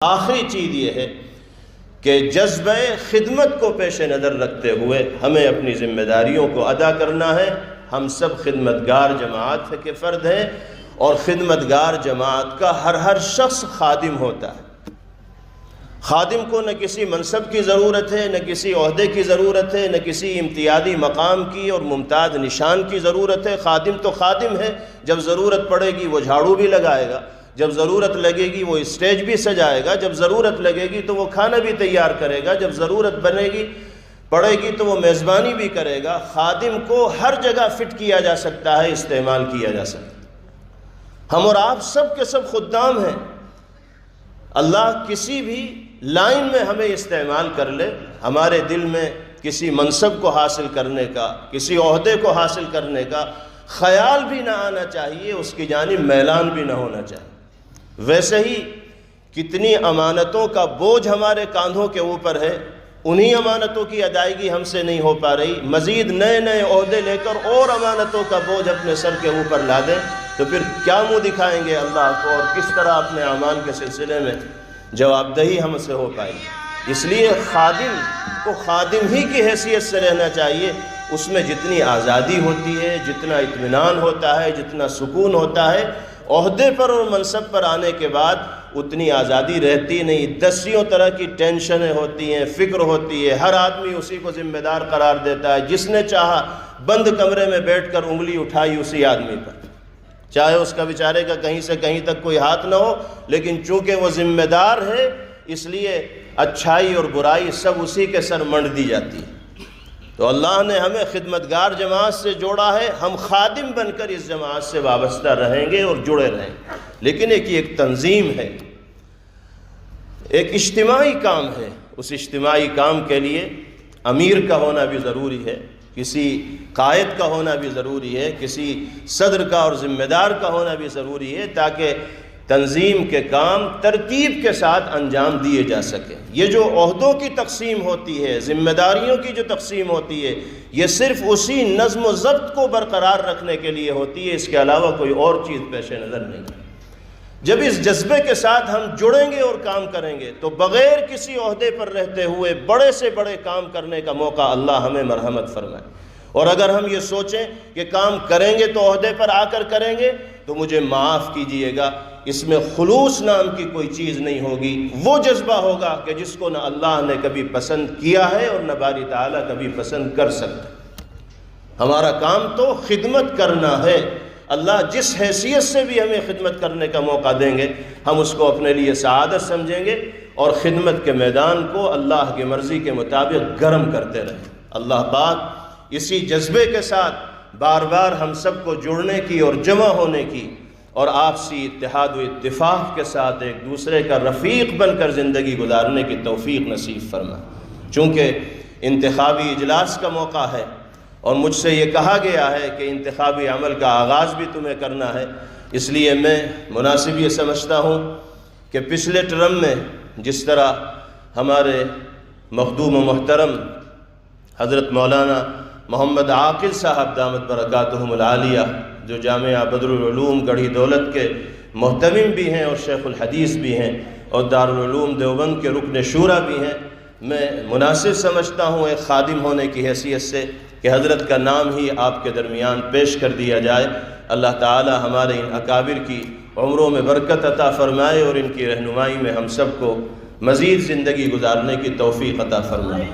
آخری چیز یہ ہے کہ جذبہ خدمت کو پیش نظر رکھتے ہوئے ہمیں اپنی ذمہ داریوں کو ادا کرنا ہے۔ ہم سب خدمتگار جماعت کے فرد ہیں، اور خدمتگار جماعت کا ہر شخص خادم ہوتا ہے۔ خادم کو نہ کسی منصب کی ضرورت ہے، نہ کسی عہدے کی ضرورت ہے، نہ کسی امتیازی مقام کی اور ممتاز نشان کی ضرورت ہے۔ خادم تو خادم ہے، جب ضرورت پڑے گی وہ جھاڑو بھی لگائے گا، جب ضرورت لگے گی وہ اسٹیج بھی سجائے گا، جب ضرورت لگے گی تو وہ کھانا بھی تیار کرے گا، جب ضرورت پڑے گی تو وہ میزبانی بھی کرے گا۔ خادم کو ہر جگہ فٹ کیا جا سکتا ہے، استعمال کیا جا سکتا ہے۔ ہم اور آپ سب کے سب خدام ہیں۔ اللہ کسی بھی لائن میں ہمیں استعمال کر لے، ہمارے دل میں کسی منصب کو حاصل کرنے کا، کسی عہدے کو حاصل کرنے کا خیال بھی نہ آنا چاہیے، اس کی جانب میلان بھی نہ ہونا چاہیے۔ ویسے ہی کتنی امانتوں کا بوجھ ہمارے کاندھوں کے اوپر ہے، انہی امانتوں کی ادائیگی ہم سے نہیں ہو پا رہی، مزید نئے نئے عہدے لے کر اور امانتوں کا بوجھ اپنے سر کے اوپر لا دیں تو پھر کیا منہ دکھائیں گے اللہ کو، اور کس طرح اپنے اعمال کے سلسلے میں جواب دہی ہم سے ہو پائے گی۔ اس لیے خادم کو خادم ہی کی حیثیت سے رہنا چاہیے۔ اس میں جتنی آزادی ہوتی ہے، جتنا اطمینان ہوتا ہے، جتنا سکون ہوتا ہے، عہدے پر اور منصب پر آنے کے بعد اتنی آزادی رہتی نہیں۔ دسیوں طرح کی ٹینشنیں ہوتی ہیں، فکر ہوتی ہے، ہر آدمی اسی کو ذمہ دار قرار دیتا ہے، جس نے چاہا بند کمرے میں بیٹھ کر انگلی اٹھائی اسی آدمی پر، چاہے اس کا بیچارے کا کہیں سے کہیں تک کوئی ہاتھ نہ ہو، لیکن چونکہ وہ ذمہ دار ہے اس لیے اچھائی اور برائی سب اسی کے سر منڈ دی جاتی ہے۔ تو اللہ نے ہمیں خدمتگار جماعت سے جوڑا ہے، ہم خادم بن کر اس جماعت سے وابستہ رہیں گے اور جڑے رہیں گے، لیکن ایک تنظیم ہے، ایک اجتماعی کام ہے۔ اس اجتماعی کام کے لیے امیر کا ہونا بھی ضروری ہے، کسی قائد کا ہونا بھی ضروری ہے، کسی صدر کا اور ذمہ دار کا ہونا بھی ضروری ہے، تاکہ تنظیم کے کام ترتیب کے ساتھ انجام دیے جا سکیں۔ یہ جو عہدوں کی تقسیم ہوتی ہے، ذمہ داریوں کی جو تقسیم ہوتی ہے، یہ صرف اسی نظم و ضبط کو برقرار رکھنے کے لیے ہوتی ہے، اس کے علاوہ کوئی اور چیز پیش نظر نہیں۔ جب اس جذبے کے ساتھ ہم جڑیں گے اور کام کریں گے تو بغیر کسی عہدے پر رہتے ہوئے بڑے سے بڑے کام کرنے کا موقع اللہ ہمیں مرحمت فرمائے۔ اور اگر ہم یہ سوچیں کہ کام کریں گے تو عہدے پر آ کر کریں گے تو مجھے معاف کیجئے گا، اس میں خلوص نام کی کوئی چیز نہیں ہوگی۔ وہ جذبہ ہوگا کہ جس کو نہ اللہ نے کبھی پسند کیا ہے اور نہ باری تعالیٰ کبھی پسند کر سکتا۔ ہمارا کام تو خدمت کرنا ہے۔ اللہ جس حیثیت سے بھی ہمیں خدمت کرنے کا موقع دیں گے ہم اس کو اپنے لیے سعادت سمجھیں گے، اور خدمت کے میدان کو اللہ کی مرضی کے مطابق گرم کرتے رہیں۔ اللہ پاک اسی جذبے کے ساتھ بار بار ہم سب کو جڑنے کی اور جمع ہونے کی اور آپسی اتحاد و اتفاق کے ساتھ ایک دوسرے کا رفیق بن کر زندگی گزارنے کی توفیق نصیب فرمائے۔ چونکہ انتخابی اجلاس کا موقع ہے اور مجھ سے یہ کہا گیا ہے کہ انتخابی عمل کا آغاز بھی تمہیں کرنا ہے، اس لیے میں مناسب یہ سمجھتا ہوں کہ پچھلے ٹرم میں جس طرح ہمارے مخدوم و محترم حضرت مولانا محمد عاقل صاحب دامت برکاتہم العالیہ، جو جامعہ بدر العلوم گڑھی دولت کے محتمم بھی ہیں اور شیخ الحدیث بھی ہیں اور دارالعلوم دیوبند کے رکن شورا بھی ہیں، میں مناسب سمجھتا ہوں ایک خادم ہونے کی حیثیت سے کہ حضرت کا نام ہی آپ کے درمیان پیش کر دیا جائے۔ اللہ تعالی ہمارے ان اکابر کی عمروں میں برکت عطا فرمائے اور ان کی رہنمائی میں ہم سب کو مزید زندگی گزارنے کی توفیق عطا فرمائے۔